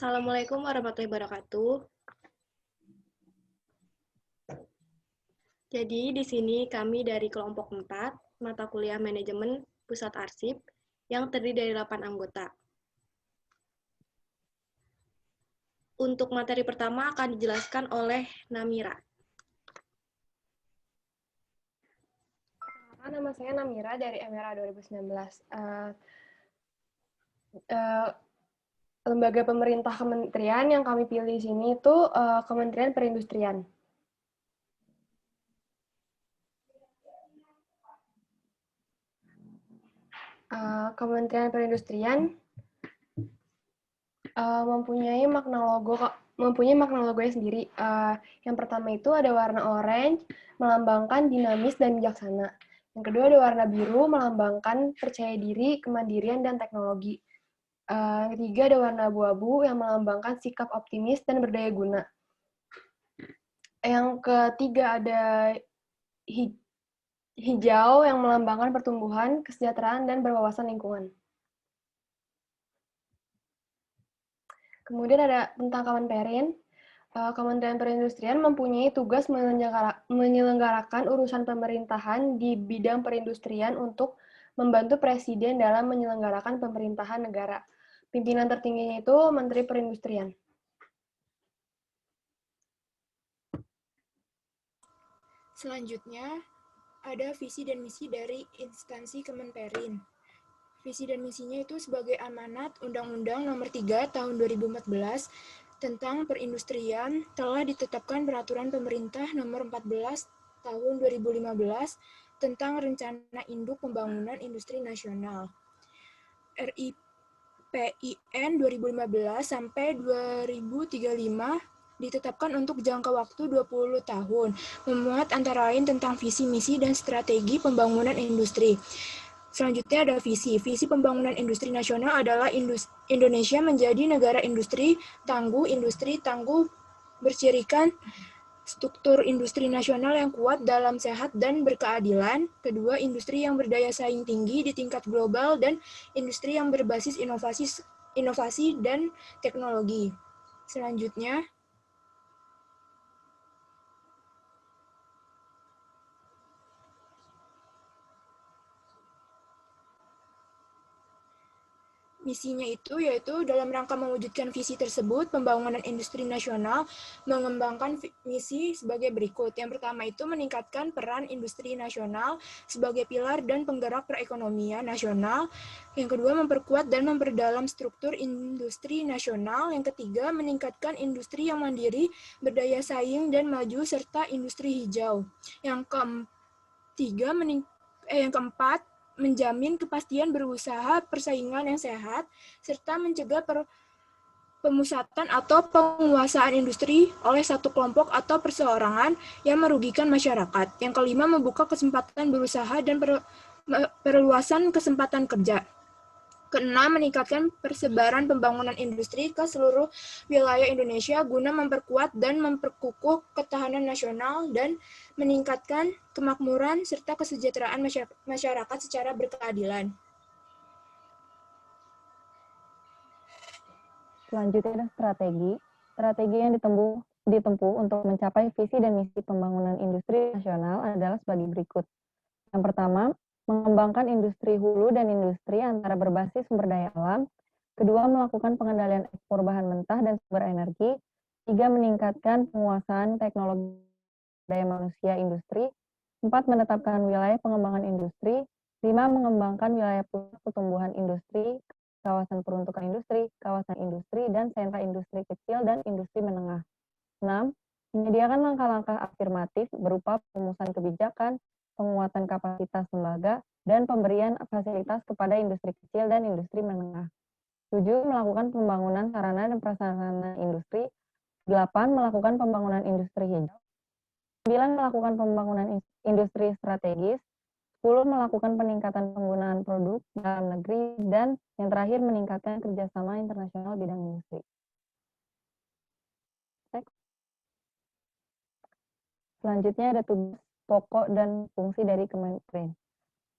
Assalamualaikum warahmatullahi wabarakatuh. Jadi di sini kami dari kelompok 4, mata kuliah manajemen pusat arsip, yang terdiri dari 8 anggota. Untuk materi pertama akan dijelaskan oleh Namira. Nama saya Namira dari Emera 2019. Lembaga pemerintah kementerian yang kami pilih di sini itu Kementerian Perindustrian. Kementerian Perindustrian mempunyai makna logonya sendiri. Yang pertama itu ada warna orange, melambangkan dinamis dan bijaksana. Yang kedua ada warna biru, melambangkan percaya diri, kemandirian, dan teknologi. Yang ketiga ada warna abu-abu yang melambangkan sikap optimis dan berdaya guna. Yang ketiga ada hijau yang melambangkan pertumbuhan, kesejahteraan, dan berwawasan lingkungan. Kemudian ada tentang Kemenperin. Kementerian Perindustrian mempunyai tugas menyelenggarakan urusan pemerintahan di bidang perindustrian untuk membantu Presiden dalam menyelenggarakan pemerintahan negara. Pimpinan tertingginya itu Menteri Perindustrian. Selanjutnya, ada visi dan misi dari instansi Kemenperin. Visi dan misinya itu sebagai amanat Undang-Undang Nomor 3 Tahun 2014 tentang perindustrian telah ditetapkan Peraturan Pemerintah Nomor 14 Tahun 2015 tentang Rencana Induk Pembangunan Industri Nasional RIPIN 2015 sampai 2035 ditetapkan untuk jangka waktu 20 tahun, memuat antara lain tentang visi, misi, dan strategi pembangunan industri. Selanjutnya ada visi. Visi pembangunan industri nasional adalah Indonesia menjadi negara industri tangguh bercirikan struktur industri nasional yang kuat dalam sehat dan berkeadilan. Kedua, industri yang berdaya saing tinggi di tingkat global dan industri yang berbasis inovasi dan teknologi. Selanjutnya, misinya itu yaitu dalam rangka mewujudkan visi tersebut, pembangunan industri nasional mengembangkan misi sebagai berikut. Yang pertama itu meningkatkan peran industri nasional sebagai pilar dan penggerak perekonomian nasional. Yang kedua, memperkuat dan memperdalam struktur industri nasional. Yang ketiga, meningkatkan industri yang mandiri, berdaya saing dan maju serta industri hijau. Yang keempat, menjamin kepastian berusaha, persaingan yang sehat, serta mencegah pemusatan atau penguasaan industri oleh satu kelompok atau perseorangan yang merugikan masyarakat. Yang kelima, membuka kesempatan berusaha dan perluasan kesempatan kerja. Keenam, meningkatkan persebaran pembangunan industri ke seluruh wilayah Indonesia guna memperkuat dan memperkukuh ketahanan nasional dan meningkatkan kemakmuran serta kesejahteraan masyarakat secara berkeadilan. Selanjutnya ada strategi. Strategi yang ditempuh untuk mencapai visi dan misi pembangunan industri nasional adalah sebagai berikut. Yang pertama, mengembangkan industri hulu dan industri antara berbasis sumber daya alam. Kedua, melakukan pengendalian ekspor bahan mentah dan sumber energi. Tiga, meningkatkan penguasaan teknologi daya manusia industri. Empat, menetapkan wilayah pengembangan industri. Lima, mengembangkan wilayah pusat pertumbuhan industri, kawasan peruntukan industri, kawasan industri, dan sentra industri kecil dan industri menengah. 6. Menyediakan langkah-langkah afirmatif berupa perumusan kebijakan, penguatan kapasitas lembaga, dan pemberian fasilitas kepada industri kecil dan industri menengah. 7. Melakukan pembangunan sarana dan prasarana industri. 8. Melakukan pembangunan industri hijau. 9. Melakukan pembangunan industri strategis. 10. Melakukan peningkatan penggunaan produk dalam negeri. Dan yang terakhir, meningkatkan kerjasama internasional bidang industri. Selanjutnya ada tugas pokok dan fungsi dari Kementerian.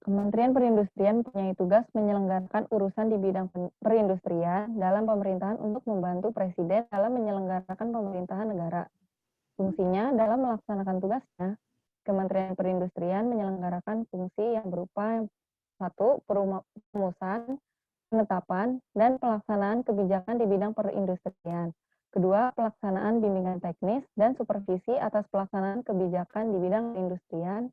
Kementerian Perindustrian mempunyai tugas menyelenggarakan urusan di bidang perindustrian dalam pemerintahan untuk membantu Presiden dalam menyelenggarakan pemerintahan negara. Fungsinya dalam melaksanakan tugasnya, Kementerian Perindustrian menyelenggarakan fungsi yang berupa 1. Perumusan, penetapan, dan pelaksanaan kebijakan di bidang perindustrian. 2. Pelaksanaan bimbingan teknis dan supervisi atas pelaksanaan kebijakan di bidang perindustrian.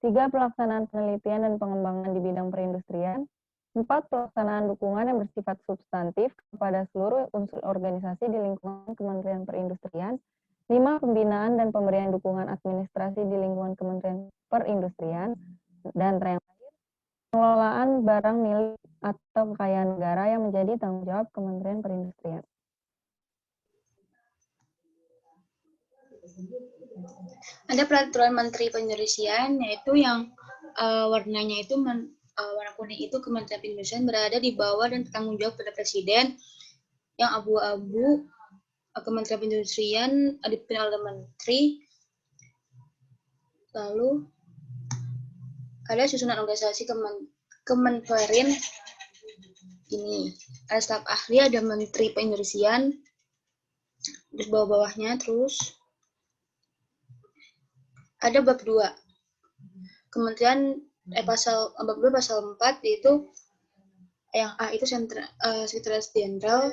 3. Pelaksanaan penelitian dan pengembangan di bidang perindustrian. 4. Pelaksanaan dukungan yang bersifat substantif kepada seluruh unsur organisasi di lingkungan Kementerian Perindustrian. 5. Pembinaan dan pemberian dukungan administrasi di lingkungan Kementerian Perindustrian. Dan terakhir, pengelolaan barang milik atau kekayaan negara yang menjadi tanggung jawab Kementerian Perindustrian. Ada peraturan Menteri Perindustrian, yaitu yang warnanya itu warna kuning itu Kementerian Perindustrian berada di bawah dan bertanggung jawab pada Presiden. Yang abu-abu Kementerian Perindustrian dipimpin oleh Menteri. Lalu ada susunan organisasi Kemenperin ini. Ada staf ahli, ada Menteri Perindustrian di bawah-bawahnya, terus ada bab 2. Kementerian bab 2 pasal 4 yaitu yang A itu Sekretaris Jenderal,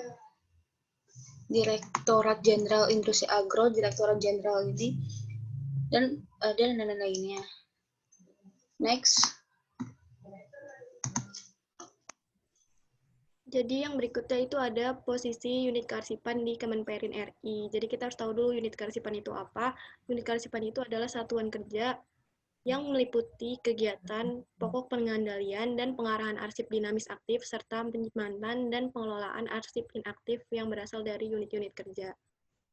Direktorat Jenderal Industri Agro, Direktorat Jenderal ini, dan lain-lainnya. Next. Jadi yang berikutnya itu ada posisi unit kearsipan di Kemenperin RI. Jadi kita harus tahu dulu unit kearsipan itu apa. Unit kearsipan itu adalah satuan kerja yang meliputi kegiatan pokok pengendalian dan pengarahan arsip dinamis aktif serta penyimpanan dan pengelolaan arsip inaktif yang berasal dari unit-unit kerja.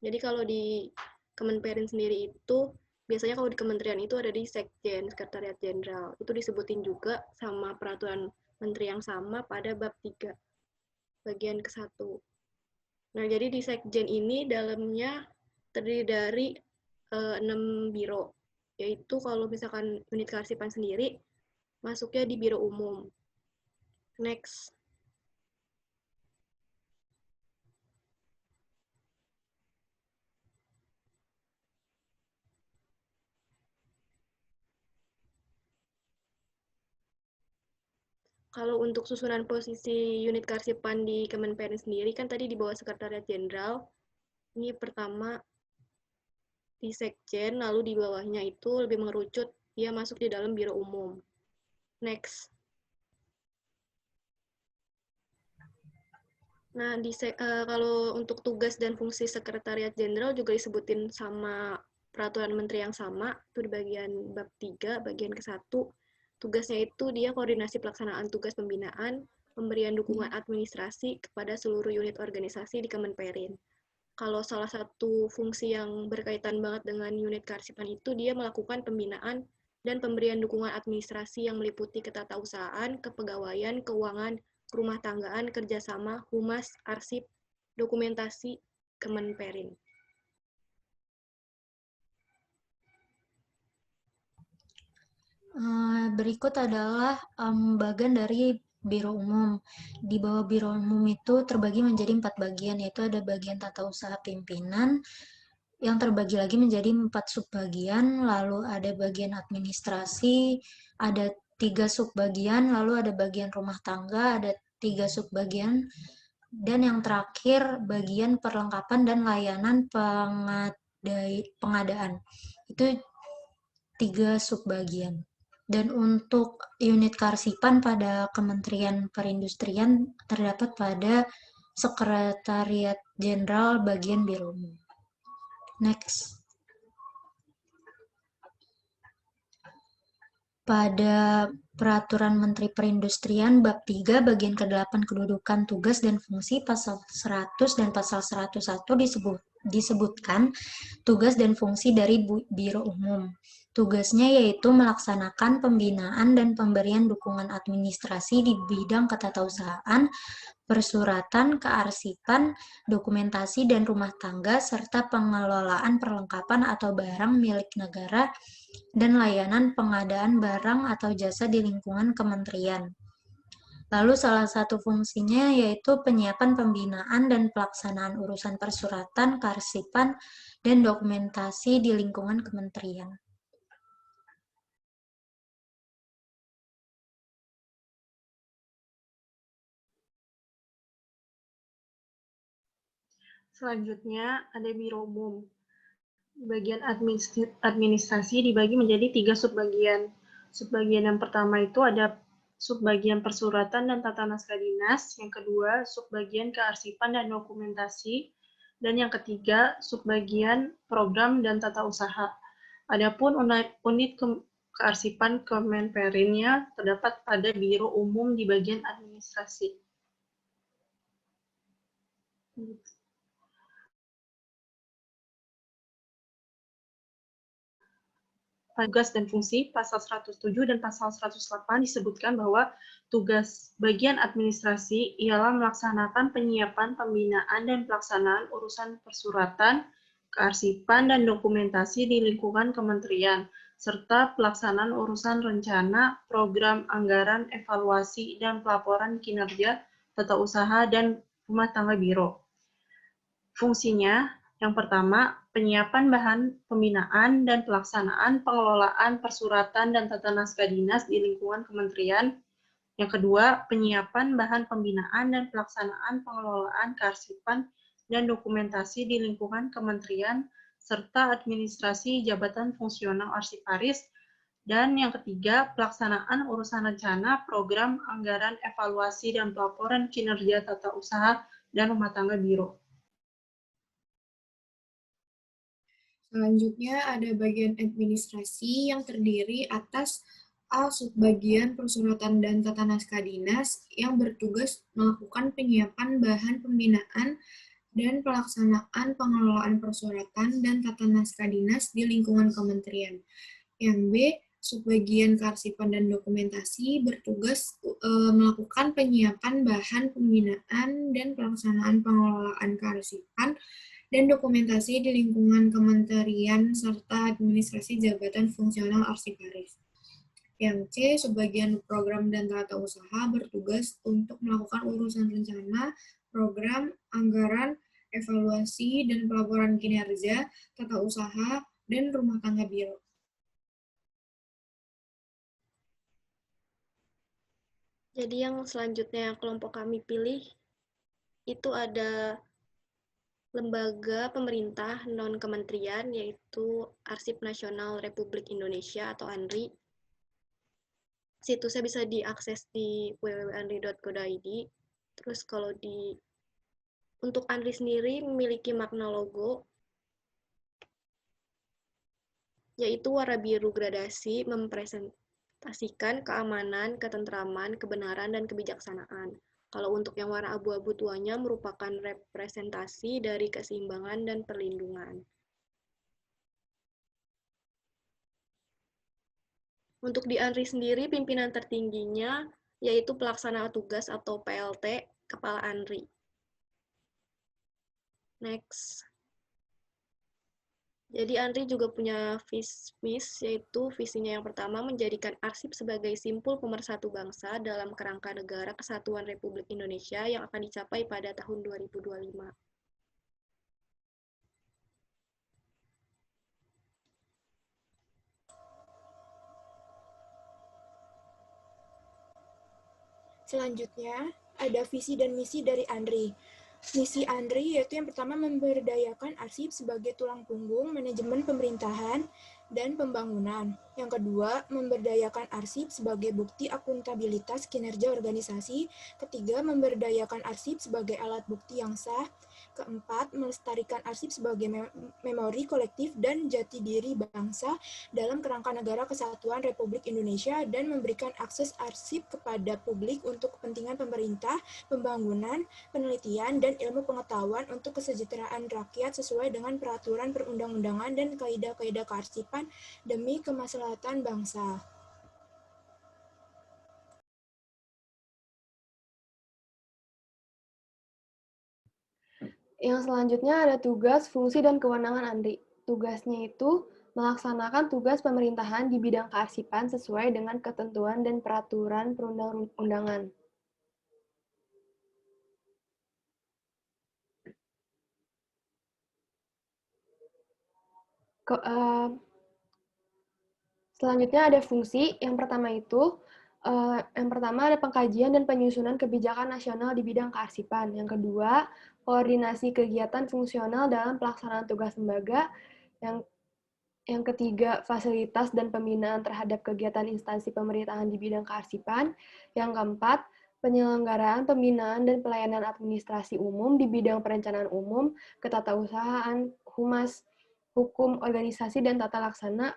Jadi kalau di Kemenperin sendiri itu biasanya kalau di kementerian itu ada di Sekjen, Sekretariat Jenderal. Itu disebutin juga sama peraturan menteri yang sama pada bab 3. Bagian ke-1. Nah, jadi di Sekjen ini dalamnya terdiri dari 6 biro, yaitu kalau misalkan unit kearsipan sendiri, masuknya di biro umum. Next. Kalau untuk susunan posisi unit kearsipan di Kemenperin sendiri, kan tadi di bawah Sekretariat Jenderal, ini pertama di Sekjen, lalu di bawahnya itu lebih mengerucut, dia masuk di dalam biro umum. Next. Nah, kalau untuk tugas dan fungsi Sekretariat Jenderal juga disebutin sama peraturan menteri yang sama, itu di bagian bab 3, bagian ke-1. Tugasnya itu dia koordinasi pelaksanaan tugas pembinaan, pemberian dukungan administrasi kepada seluruh unit organisasi di Kemenperin. Kalau salah satu fungsi yang berkaitan banget dengan unit kearsipan itu, dia melakukan pembinaan dan pemberian dukungan administrasi yang meliputi ketatausahaan, kepegawaian, keuangan, rumah tanggaan, kerjasama, humas, arsip, dokumentasi, Kemenperin. Berikut adalah bagian dari Biro Umum. Di bawah Biro Umum itu terbagi menjadi 4 bagian, yaitu ada bagian tata usaha pimpinan, yang terbagi lagi menjadi 4 subbagian, lalu ada bagian administrasi, ada 3 subbagian, lalu ada bagian rumah tangga, ada 3 subbagian, dan yang terakhir bagian perlengkapan dan layanan pengadaan. Itu 3 subbagian. Dan untuk unit kearsipan pada Kementerian Perindustrian terdapat pada Sekretariat Jenderal bagian Biro Umum. Next. Pada Peraturan Menteri Perindustrian bab 3 bagian ke-8 kedudukan tugas dan fungsi pasal 100 dan pasal 101 disebutkan tugas dan fungsi dari Biro Umum. Tugasnya yaitu melaksanakan pembinaan dan pemberian dukungan administrasi di bidang ketatausahaan, persuratan, kearsipan, dokumentasi dan rumah tangga, serta pengelolaan perlengkapan atau barang milik negara dan layanan pengadaan barang atau jasa di lingkungan kementerian. Lalu salah satu fungsinya yaitu penyiapan pembinaan dan pelaksanaan urusan persuratan, kearsipan, dan dokumentasi di lingkungan kementerian. Selanjutnya ada Biro Umum. Bagian administrasi dibagi menjadi 3 subbagian. Subbagian yang pertama itu ada subbagian persuratan dan tata naskah dinas, yang kedua subbagian kearsipan dan dokumentasi, dan yang ketiga subbagian program dan tata usaha. Adapun unit kearsipan Kemenperinnya terdapat pada Biro Umum di bagian administrasi. Tugas dan fungsi, pasal 107 dan pasal 108 disebutkan bahwa tugas bagian administrasi ialah melaksanakan penyiapan, pembinaan, dan pelaksanaan urusan persuratan, kearsipan, dan dokumentasi di lingkungan kementerian, serta pelaksanaan urusan rencana, program, anggaran, evaluasi, dan pelaporan kinerja, tata usaha, dan rumah tangga biro. Fungsinya, yang pertama, penyiapan bahan pembinaan dan pelaksanaan pengelolaan persuratan dan tata naskah dinas di lingkungan kementerian. Yang kedua, penyiapan bahan pembinaan dan pelaksanaan pengelolaan kearsipan dan dokumentasi di lingkungan kementerian, serta administrasi jabatan fungsional arsiparis. Dan yang ketiga, pelaksanaan urusan rencana, program, anggaran, evaluasi, dan pelaporan kinerja tata usaha dan rumah tangga biro. Selanjutnya ada bagian administrasi yang terdiri atas A. Subbagian persuratan dan tata naskah dinas yang bertugas melakukan penyiapan bahan pembinaan dan pelaksanaan pengelolaan persuratan dan tata naskah dinas di lingkungan kementerian. Yang B. Subbagian kearsipan dan dokumentasi bertugas melakukan penyiapan bahan pembinaan dan pelaksanaan pengelolaan kearsipan dan dokumentasi di lingkungan kementerian serta administrasi jabatan fungsional arsiparis. Yang C, subbagian program dan tata usaha bertugas untuk melakukan urusan rencana, program, anggaran, evaluasi, dan pelaporan kinerja, tata usaha, dan rumah tangga biro. Jadi yang selanjutnya yang kelompok kami pilih itu ada lembaga pemerintah non-kementerian, yaitu Arsip Nasional Republik Indonesia atau ANRI. Situsnya bisa diakses di www.anri.go.id. Terus kalau untuk ANRI sendiri memiliki makna logo, yaitu warna biru gradasi mempresentasikan keamanan, ketentraman, kebenaran, dan kebijaksanaan. Kalau untuk yang warna abu-abu tuanya merupakan representasi dari keseimbangan dan perlindungan. Untuk di ANRI sendiri, pimpinan tertingginya yaitu pelaksana tugas atau PLT, Kepala ANRI. Next. Jadi ANRI juga punya visi-misi, yaitu visinya yang pertama menjadikan arsip sebagai simpul pemersatu bangsa dalam kerangka negara kesatuan Republik Indonesia yang akan dicapai pada tahun 2025. Selanjutnya, ada visi dan misi dari ANRI. Misi ANRI yaitu yang pertama memberdayakan arsip sebagai tulang punggung manajemen pemerintahan dan pembangunan. Yang kedua, memberdayakan arsip sebagai bukti akuntabilitas kinerja organisasi. Ketiga, memberdayakan arsip sebagai alat bukti yang sah. Keempat, melestarikan arsip sebagai memori kolektif dan jati diri bangsa dalam kerangka negara kesatuan Republik Indonesia dan memberikan akses arsip kepada publik untuk kepentingan pemerintah, pembangunan, penelitian, dan ilmu pengetahuan untuk kesejahteraan rakyat sesuai dengan peraturan perundang-undangan dan kaidah-kaidah kearsipan demi kemaslahatan bangsa. Yang selanjutnya ada tugas, fungsi, dan kewenangan Andri. Tugasnya itu melaksanakan tugas pemerintahan di bidang kearsipan sesuai dengan ketentuan dan peraturan perundang-undangan. Selanjutnya ada fungsi. Yang pertama ada pengkajian dan penyusunan kebijakan nasional di bidang kearsipan. Yang kedua, koordinasi kegiatan fungsional dalam pelaksanaan tugas lembaga. Yang ketiga, fasilitas dan pembinaan terhadap kegiatan instansi pemerintahan di bidang kearsipan. Yang keempat, penyelenggaraan pembinaan dan pelayanan administrasi umum di bidang perencanaan umum, ketatausahaan, humas, hukum, organisasi, dan tata laksana,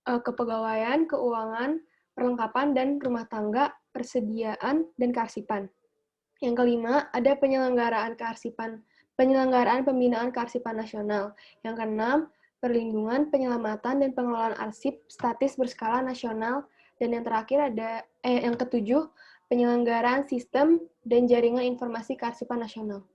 kepegawaian, keuangan, perlengkapan dan rumah tangga, persediaan, dan kearsipan. Yang kelima, ada penyelenggaraan pembinaan kearsipan nasional. Yang keenam, perlindungan, penyelamatan, dan pengelolaan arsip statis berskala nasional. Dan yang terakhir yang ketujuh, penyelenggaraan sistem dan jaringan informasi kearsipan nasional.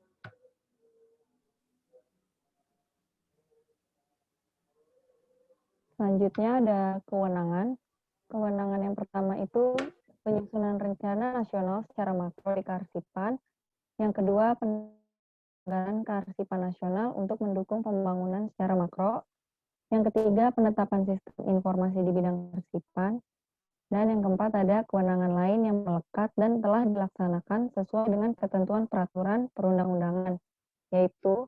Selanjutnya ada kewenangan. Kewenangan yang pertama itu penyusunan rencana nasional secara makro di kearsipan. Yang kedua, penyelenggaraan kearsipan nasional untuk mendukung pembangunan secara makro. Yang ketiga, penetapan sistem informasi di bidang kearsipan. Dan yang keempat, ada kewenangan lain yang melekat dan telah dilaksanakan sesuai dengan ketentuan peraturan perundang-undangan, yaitu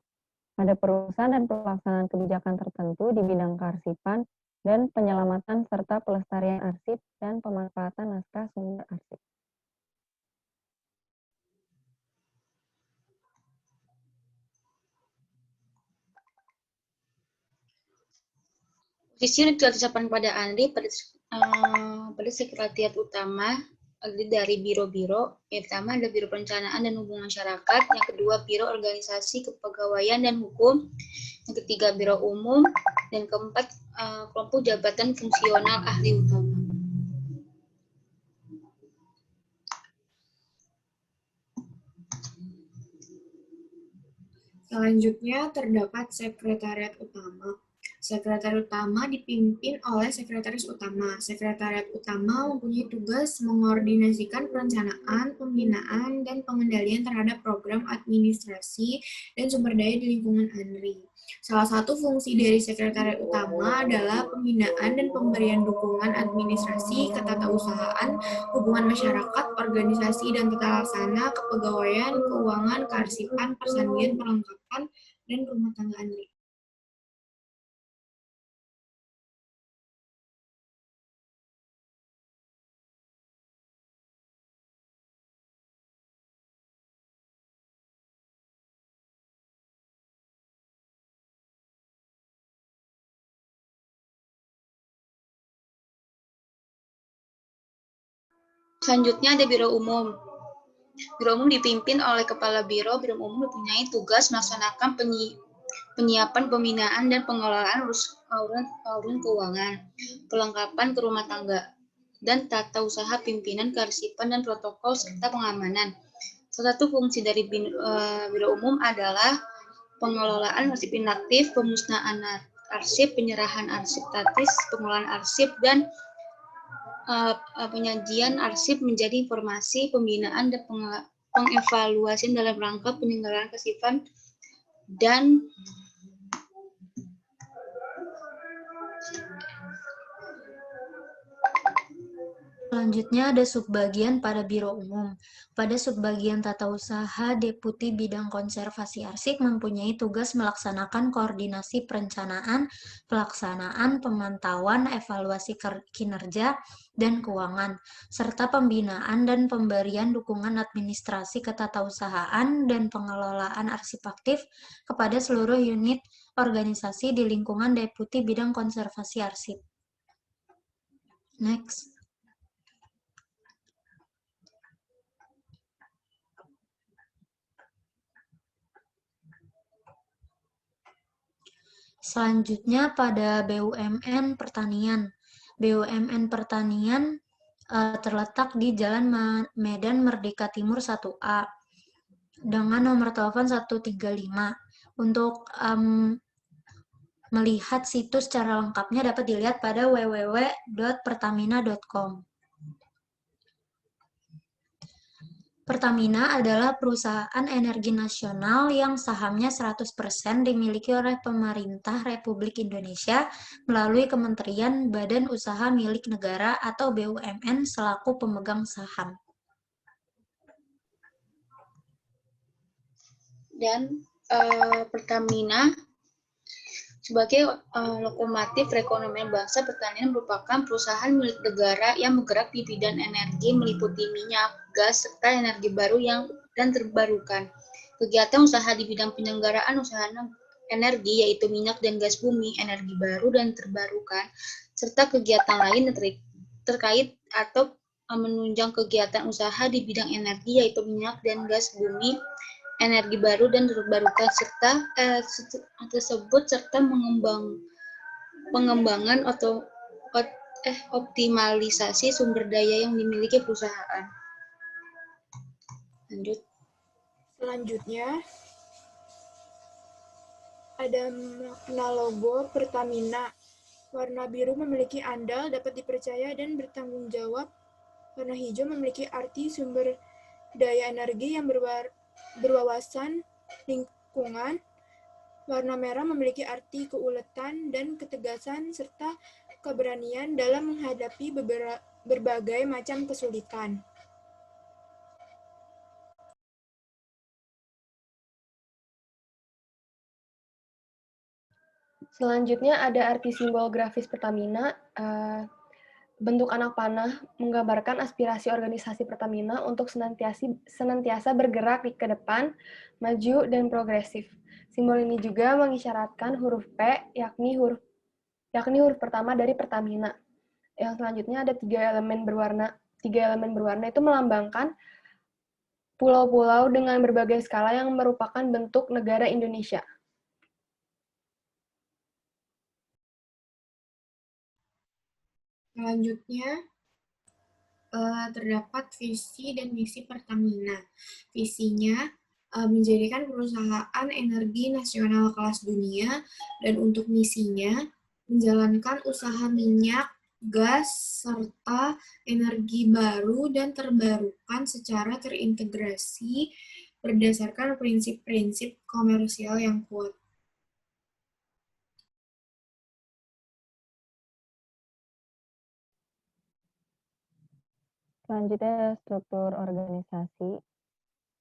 ada perusahaan dan pelaksanaan kebijakan tertentu di bidang kearsipan dan penyelamatan serta pelestarian arsip dan pemanfaatan naskah sumber arsip. Posisi unit kearsipan pada Andri pada sekretariat utama dari biro-biro. Yang pertama ada Biro Perencanaan dan Hubungan Masyarakat, yang kedua Biro Organisasi Kepegawaian dan Hukum, yang ketiga Biro Umum, dan keempat kelompok jabatan fungsional ahli utama. Selanjutnya terdapat Sekretariat Utama. Sekretariat Utama dipimpin oleh Sekretaris Utama. Sekretariat Utama mempunyai tugas mengordinasikan perencanaan, pembinaan, dan pengendalian terhadap program administrasi dan sumber daya di lingkungan ANRI. Salah satu fungsi dari Sekretariat Utama adalah pembinaan dan pemberian dukungan administrasi, ketatausahaan, hubungan masyarakat, organisasi dan tata laksana, kepegawaian, keuangan, kearsipan, persandian, perlengkapan, dan rumah tangga ANRI. Selanjutnya ada Biro Umum. Biro Umum dipimpin oleh Kepala Biro. Biro Umum mempunyai tugas melaksanakan penyiapan, pembinaan, dan pengelolaan urun keuangan, perlengkapan ke rumah tangga, dan tata usaha pimpinan kearsipan dan protokol serta pengamanan. Salah satu fungsi dari Biro Umum adalah pengelolaan arsip inaktif, pemusnahan arsip, penyerahan arsip statis, pengelolaan arsip, dan penyajian arsip menjadi informasi, pembinaan, dan pengevaluasian dalam rangka penyelenggaraan kearsipan dan Selanjutnya ada subbagian pada Biro Umum. Pada subbagian tata usaha, Deputi Bidang Konservasi Arsip mempunyai tugas melaksanakan koordinasi perencanaan, pelaksanaan, pemantauan, evaluasi kinerja, dan keuangan, serta pembinaan dan pemberian dukungan administrasi ketatausahaan dan pengelolaan arsip aktif kepada seluruh unit organisasi di lingkungan Deputi Bidang Konservasi Arsip. Next. Selanjutnya pada BUMN Pertanian. BUMN Pertanian terletak di Jalan Medan Merdeka Timur 1A dengan nomor telepon 135. Untuk melihat situs secara lengkapnya dapat dilihat pada www.pertamina.com. Pertamina adalah perusahaan energi nasional yang sahamnya 100% dimiliki oleh pemerintah Republik Indonesia melalui Kementerian Badan Usaha Milik Negara atau BUMN selaku pemegang saham. Dan Pertamina sebagai lokomotif perekonomian bangsa, Pertamina merupakan perusahaan milik negara yang bergerak di bidang energi meliputi minyak, gas, serta energi baru dan terbarukan. Kegiatan usaha di bidang penyelenggaraan usaha energi yaitu minyak dan gas bumi, energi baru dan terbarukan, serta kegiatan lain terkait atau menunjang kegiatan usaha di bidang energi yaitu minyak dan gas bumi, energi baru dan terbarukan serta pengembangan atau optimalisasi sumber daya yang dimiliki perusahaan. Lanjut. Selanjutnya ada makna logo Pertamina. Warna biru memiliki andal, dapat dipercaya dan bertanggung jawab. Warna hijau memiliki arti sumber daya energi yang berwawasan lingkungan. Warna merah memiliki arti keuletan dan ketegasan serta keberanian dalam menghadapi berbagai macam kesulitan. Selanjutnya ada arti simbol grafis Pertamina. Bentuk anak panah menggambarkan aspirasi organisasi Pertamina untuk senantiasa bergerak ke depan, maju, dan progresif. Simbol ini juga mengisyaratkan huruf P, yakni huruf pertama dari Pertamina. Yang selanjutnya ada tiga elemen berwarna itu melambangkan pulau-pulau dengan berbagai skala yang merupakan bentuk negara Indonesia. Selanjutnya, terdapat visi dan misi Pertamina. Visinya menjadikan perusahaan energi nasional kelas dunia, dan untuk misinya menjalankan usaha minyak, gas, serta energi baru dan terbarukan secara terintegrasi berdasarkan prinsip-prinsip komersial yang kuat. Selanjutnya struktur organisasi.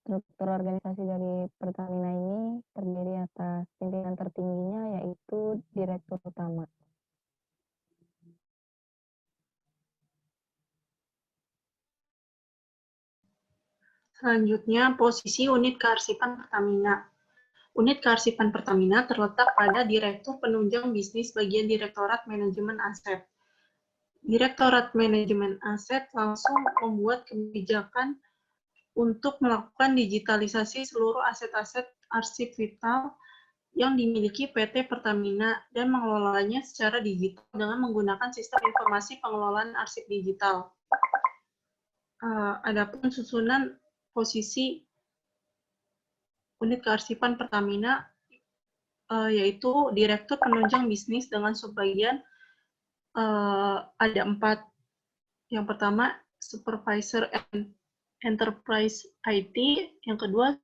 Struktur organisasi dari Pertamina ini terdiri atas pimpinan tertingginya yaitu Direktur Utama. Selanjutnya, posisi unit kearsipan Pertamina. Unit kearsipan Pertamina terletak pada Direktur Penunjang Bisnis bagian Direktorat Manajemen Aset. Direktorat Manajemen Aset langsung membuat kebijakan untuk melakukan digitalisasi seluruh aset-aset arsip vital yang dimiliki PT Pertamina dan mengelolanya secara digital dengan menggunakan sistem informasi pengelolaan arsip digital. Adapun susunan posisi unit kearsipan Pertamina yaitu Direktur Penunjang Bisnis dengan subbagian ada 4. Yang pertama, Supervisor Enterprise IT, yang kedua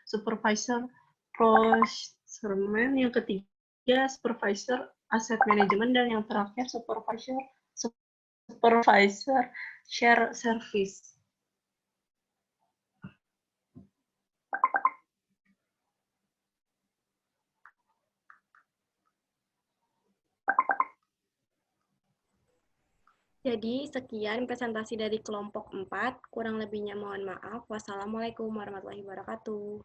Supervisor Procurement, yang ketiga Supervisor Asset Management, dan yang terakhir Supervisor supervisor share service. Jadi, sekian presentasi dari kelompok 4. Kurang lebihnya mohon maaf. Wassalamualaikum warahmatullahi wabarakatuh.